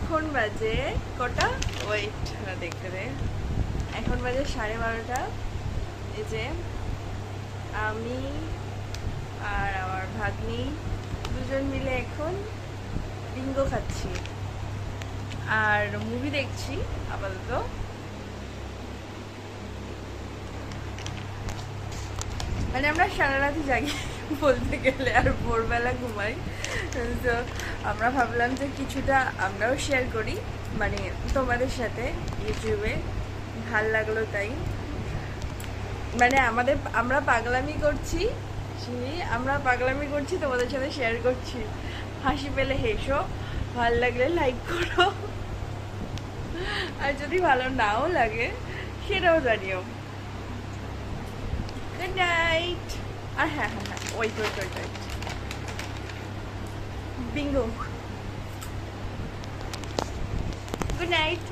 এখন বাজে কটা, ওয়েট দেখতে দে, এখন বাজে 12:30। এই যে আমি আর আমার ভাগ্নি দুজন মিলে এখন বিঙ্গো খাচ্ছি আর মুভি দেখছি আপাতত। মানে আমরা সারা রাতি জাগি বলতে গেলে, আর ভোরবেলা ঘুমাই। তো আমরা ভাবলাম যে কিছুটা আমরাও শেয়ার করি মানে তোমাদের সাথে ইউটিউবে, ভাল লাগলো তাই। মানে আমরা পাগলামি করছি, আমরা পাগলামি করছি, তোমাদের সাথে শেয়ার করছি। হাসি পেলে হেসো, ভাল লাগলে লাইক করো, আর যদি ভালো নাও লাগে সেটাও জানিও। Good night. আর হ্যাঁ হ্যাঁ হ্যাঁ, wait wait wait wait, bingo. Good night.